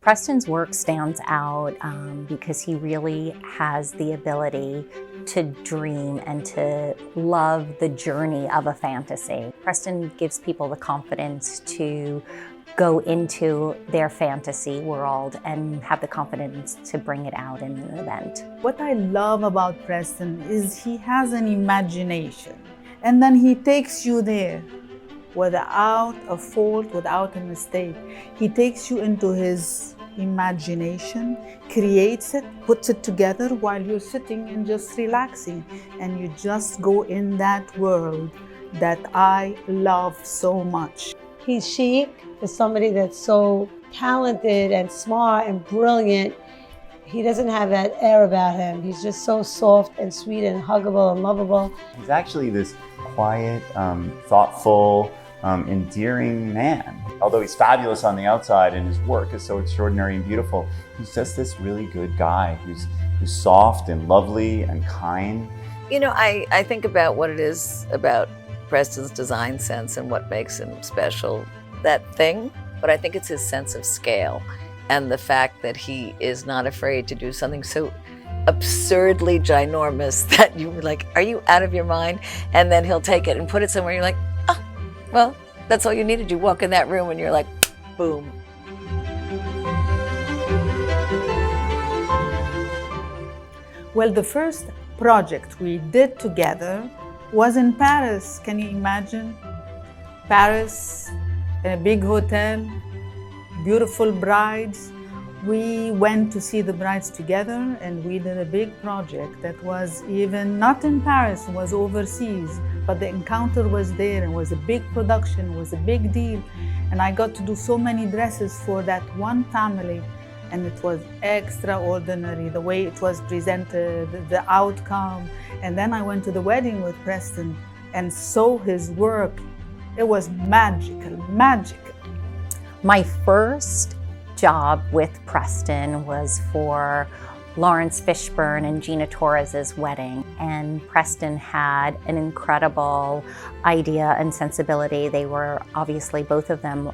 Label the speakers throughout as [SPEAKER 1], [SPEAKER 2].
[SPEAKER 1] Preston's work stands out because he really has the ability to dream and to love the journey of a fantasy. Preston gives people the confidence to go into their fantasy world and have the confidence to bring it out in an event.
[SPEAKER 2] What I love about Preston is he has an imagination, and then he takes you there without a fault, without a mistake. He takes you into his imagination, creates it, puts it together while you're sitting and just relaxing, and you just go in that world that I love so much.
[SPEAKER 3] He's chic, is somebody that's so talented and smart and brilliant. He doesn't have that air about him. He's just so soft and sweet and huggable and lovable.
[SPEAKER 4] He's actually this quiet, thoughtful, endearing man. Although he's fabulous on the outside and his work is so extraordinary and beautiful, he's just this really good guy who's soft and lovely and kind.
[SPEAKER 5] You know, I think about what it is about Preston's design sense and what makes him special, that thing, but I think it's his sense of scale and the fact that he is not afraid to do something so absurdly ginormous that you're like, are you out of your mind? And then he'll take it and put it somewhere, you're like, oh, well, that's all you needed. You walk in that room and you're like, boom.
[SPEAKER 2] Well, the first project we did together was in Paris. Can you imagine? Paris, in a big hotel, beautiful brides. We went to see the brides together, and we did a big project that was even not in Paris, it was overseas, but the encounter was there and was a big production, was a big deal. And I got to do so many dresses for that one family, and it was extraordinary, the way it was presented, the outcome. And then I went to the wedding with Preston and saw his work. It was magical, magical.
[SPEAKER 1] My first job with Preston was for Lawrence Fishburne and Gina Torres's wedding. And Preston had an incredible idea and sensibility. They were obviously, both of them,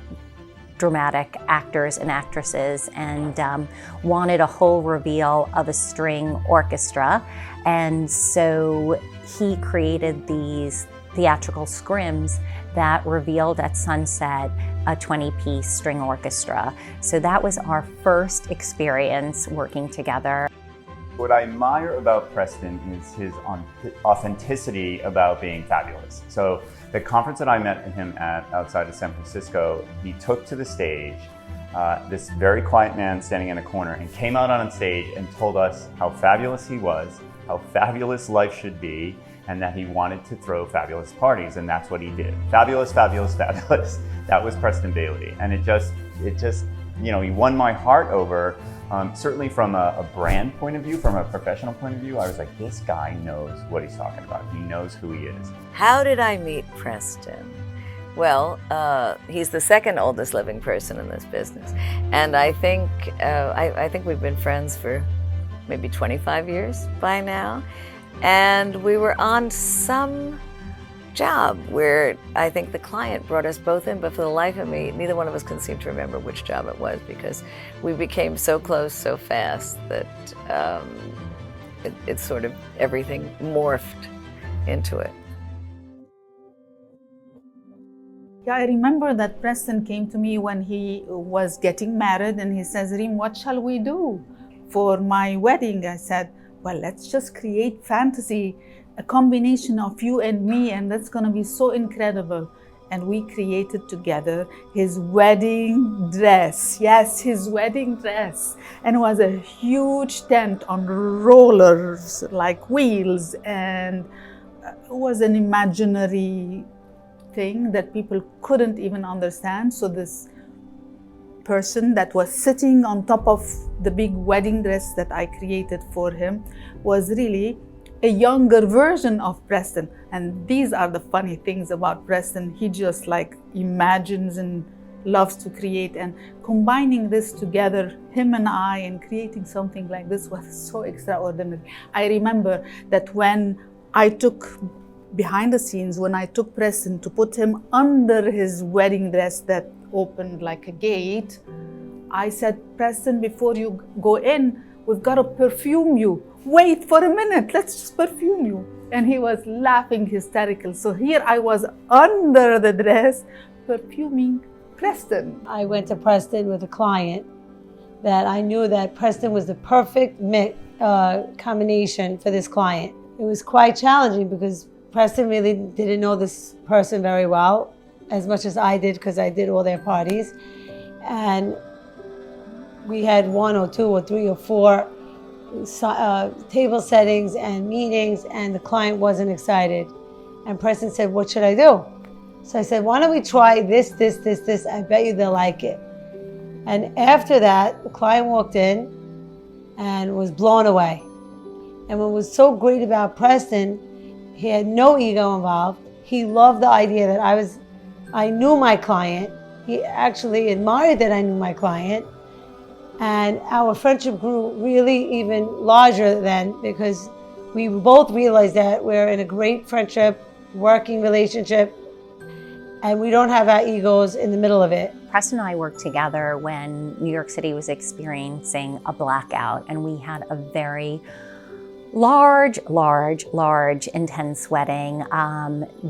[SPEAKER 1] dramatic actors and actresses, and wanted a whole reveal of a string orchestra. And so he created these theatrical scrims that revealed at sunset a 20-piece string orchestra. So that was our first experience working together.
[SPEAKER 4] What I admire about Preston is his authenticity about being fabulous. So the conference that I met him at outside of San Francisco, he took to the stage this very quiet man standing in a corner and came out on stage and told us how fabulous he was, how fabulous life should be, and that he wanted to throw fabulous parties, and that's what he did. Fabulous, fabulous, fabulous. That was Preston Bailey, and it just, you know, he won my heart over. Certainly from a brand point of view, from a professional point of view, I was like, this guy knows what he's talking about. He knows who he is.
[SPEAKER 5] How did I meet Preston? Well, he's the second oldest living person in this business, and I think we've been friends for maybe 25 years by now. And we were on some job where I think the client brought us both in, but for the life of me, neither one of us can seem to remember which job it was, because we became so close so fast that it sort of, everything morphed into it.
[SPEAKER 2] Yeah, I remember that Preston came to me when he was getting married, and he says, Reem, what shall we do for my wedding? I said, well, let's just create fantasy, a combination of you and me, and that's gonna be so incredible. And we created together his wedding dress. Yes, his wedding dress. And it was a huge tent on rollers, like wheels, and it was an imaginary thing that people couldn't even understand. So this person that was sitting on top of the big wedding dress that I created for him was really a younger version of Preston. And these are the funny things about Preston. He just like imagines and loves to create, and combining this together, him and I, and creating something like this was so extraordinary. I remember that when I took behind the scenes, when I took Preston to put him under his wedding dress that opened like a gate, I said, Preston, before you go in, we've got to perfume you. Wait for a minute, let's just perfume you. And he was laughing hysterical. So here I was under the dress perfuming Preston.
[SPEAKER 3] I went to Preston with a client that I knew that Preston was the perfect combination for this client. It was quite challenging because Preston really didn't know this person very well, as much as I did, because I did all their parties. And we had 1 or 2 or 3 or 4 table settings and meetings, and the client wasn't excited. And Preston said, what should I do? So I said, why don't we try this, this, this, this? I bet you they'll like it. And after that, the client walked in and was blown away. And what was so great about Preston, he had no ego involved. He loved the idea that I knew my client. He actually admired that I knew my client. And our friendship grew really even larger then, because we both realized that we're in a great friendship, working relationship, and we don't have our egos in the middle of it.
[SPEAKER 1] Preston and I worked together when New York City was experiencing a blackout, and we had a very large, intense wedding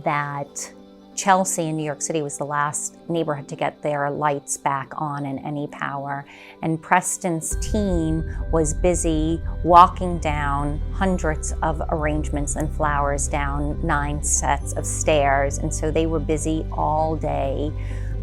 [SPEAKER 1] that Chelsea in New York City was the last neighborhood to get their lights back on and any power. And Preston's team was busy walking down hundreds of arrangements and flowers down 9 sets of stairs. And so they were busy all day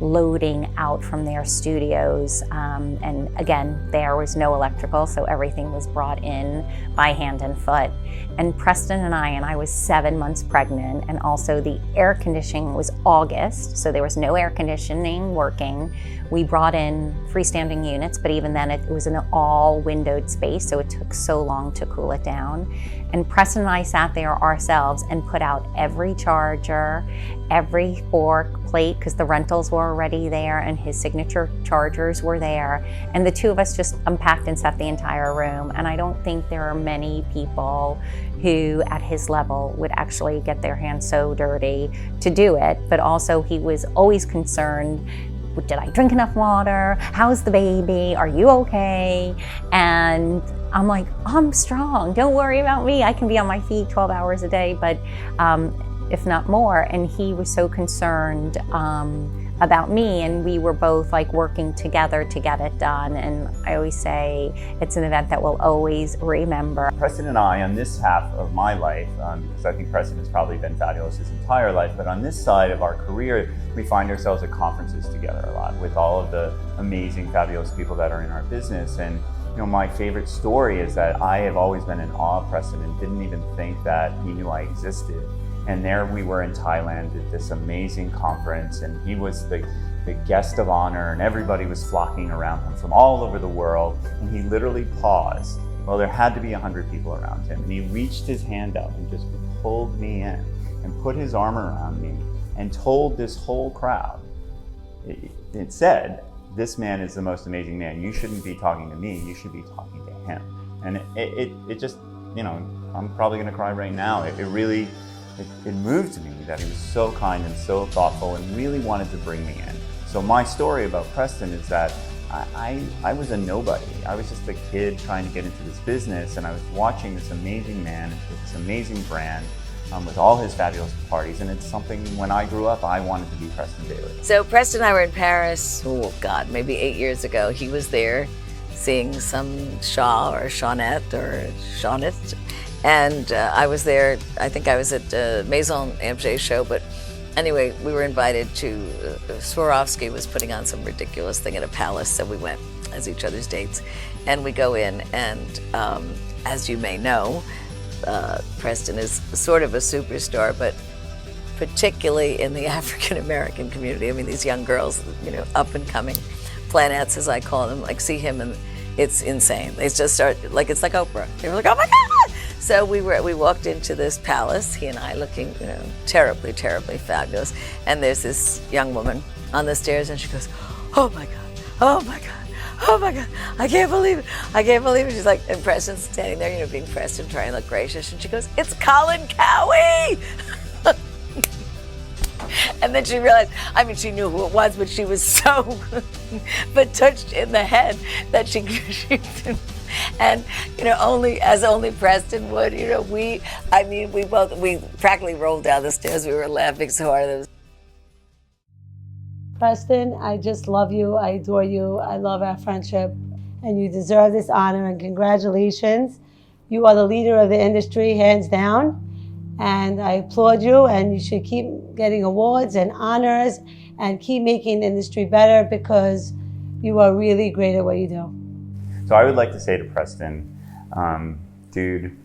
[SPEAKER 1] loading out from their studios. And again, there was no electrical, so everything was brought in by hand and foot. And Preston and I was 7 months pregnant, and also the air conditioning was August, so there was no air conditioning working. We brought in freestanding units, but even then it was an all windowed space, so it took so long to cool it down. And Preston and I sat there ourselves and put out every charger, every fork, plate, because the rentals were already there and his signature chargers were there. And the two of us just unpacked and set the entire room. And I don't think there are many people who at his level would actually get their hands so dirty to do it. But also he was always concerned, did I drink enough water? How's the baby? Are you okay? And I'm like, I'm strong. Don't worry about me. I can be on my feet 12 hours a day, but if not more. And he was so concerned about me, and we were both like working together to get it done. And I always say it's an event that we'll always remember.
[SPEAKER 4] Preston and I, on this half of my life, because I think Preston has probably been fabulous his entire life, but on this side of our career, we find ourselves at conferences together a lot with all of the amazing, fabulous people that are in our business. And you know, my favorite story is that I have always been in awe of Preston and didn't even think that he knew I existed. And there we were in Thailand at this amazing conference, and he was the guest of honor, and everybody was flocking around him from all over the world. And he literally paused. Well, there had to be 100 people around him. And he reached his hand out and just pulled me in and put his arm around me and told this whole crowd, it said, this man is the most amazing man. You shouldn't be talking to me, you should be talking to him. And it just, you know, I'm probably gonna cry right now. It really, it moved me that he was so kind and so thoughtful and really wanted to bring me in. So my story about Preston is that I was a nobody. I was just a kid trying to get into this business, and I was watching this amazing man with this amazing brand with all his fabulous parties, and it's something when I grew up I wanted to be Preston Bailey.
[SPEAKER 5] So Preston and I were in Paris, oh God, maybe 8 years ago. He was there seeing some Shaw or Shawnette or Shawnette. And I was there, I think I was at Maison Amget show, but anyway, we were invited to, Swarovski was putting on some ridiculous thing at a palace, so we went as each other's dates. And we go in, and as you may know, Preston is sort of a superstar, but particularly in the African-American community. I mean, these young girls, you know, up and coming, planettes as I call them, like see him and it's insane. They just start, like, it's like Oprah. They were like, oh my God! So we walked into this palace, he and I looking, you know, terribly, terribly fabulous. And there's this young woman on the stairs and she goes, oh my God, oh my God, oh my God, I can't believe it, I can't believe it. She's like, and Preston's standing there, you know, being Preston, trying to look gracious. And she goes, it's Colin Cowie! And then she realized, I mean, she knew who it was, but she was so but touched in the head that she and, you know, only Preston would, you know, we practically rolled down the stairs. We were laughing so hard.
[SPEAKER 3] Preston, I just love you. I adore you. I love our friendship. And you deserve this honor, and congratulations. You are the leader of the industry, hands down. And I applaud you, and you should keep getting awards and honors and keep making the industry better, because you are really great at what you do.
[SPEAKER 4] So I would like to say to Preston, dude,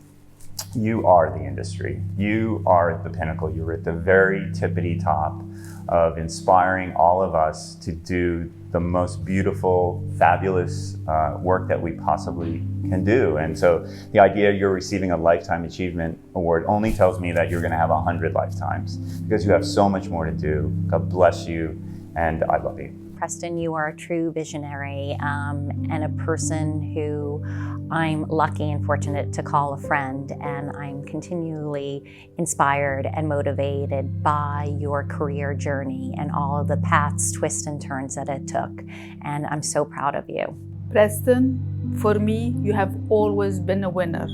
[SPEAKER 4] you are the industry. You are the pinnacle. You're at the very tippity top of inspiring all of us to do the most beautiful, fabulous work that we possibly can do. And so the idea you're receiving a Lifetime Achievement Award only tells me that you're going to have 100 lifetimes, because you have so much more to do. God bless you, and I love you.
[SPEAKER 1] Preston, you are a true visionary and a person who I'm lucky and fortunate to call a friend, and I'm continually inspired and motivated by your career journey and all of the paths, twists, and turns that it took. And I'm so proud of you.
[SPEAKER 2] Preston, for me, you have always been a winner.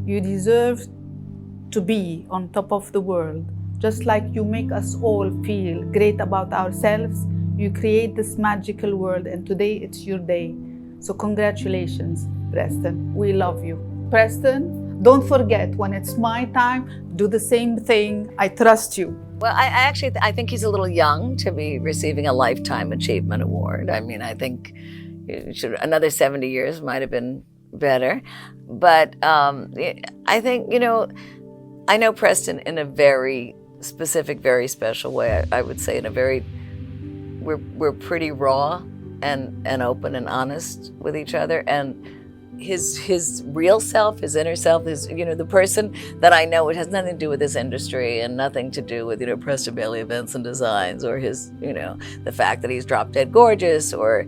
[SPEAKER 2] You deserve to be on top of the world. Just like you make us all feel great about ourselves, you create this magical world, and today it's your day. So congratulations, Preston. We love you. Preston, don't forget, when it's my time, do the same thing. I trust you.
[SPEAKER 5] Well, I think he's a little young to be receiving a Lifetime Achievement Award. I mean, I think another 70 years might have been better. But I think, you know, I know Preston in a very specific, very special way. I would say in a very, we're pretty raw and open and honest with each other. And his real self, his inner self, is, you know, the person that I know. It has nothing to do with this industry and nothing to do with, you know, Preston Bailey Events and Designs, or his, you know, the fact that he's drop dead gorgeous, or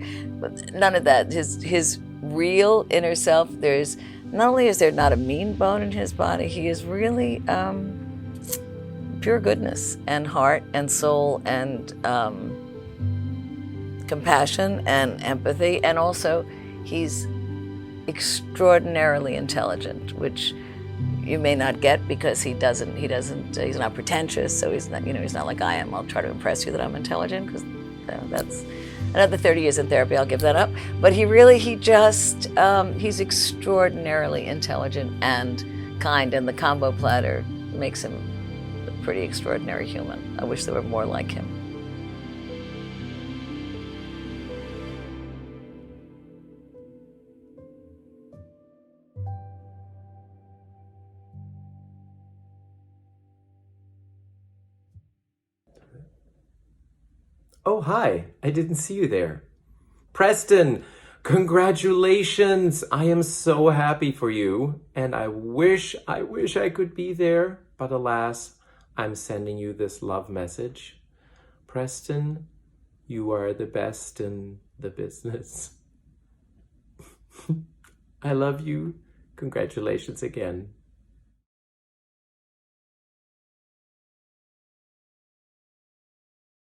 [SPEAKER 5] none of that. His real inner self, there's, not only is there not a mean bone in his body, he is really pure goodness and heart and soul and compassion and empathy. And also he's extraordinarily intelligent, which you may not get because he's not pretentious, so he's not, you know, he's not like I am. I'll try to impress you that I'm intelligent, because that's another 30 years in therapy, I'll give that up. But he's extraordinarily intelligent and kind, and the combo platter makes him a pretty extraordinary human. I wish there were more like him.
[SPEAKER 6] Oh, hi. I didn't see you there. Preston, congratulations. I am so happy for you. And I wish I could be there. But alas, I'm sending you this love message. Preston, you are the best in the business. I love you. Congratulations again.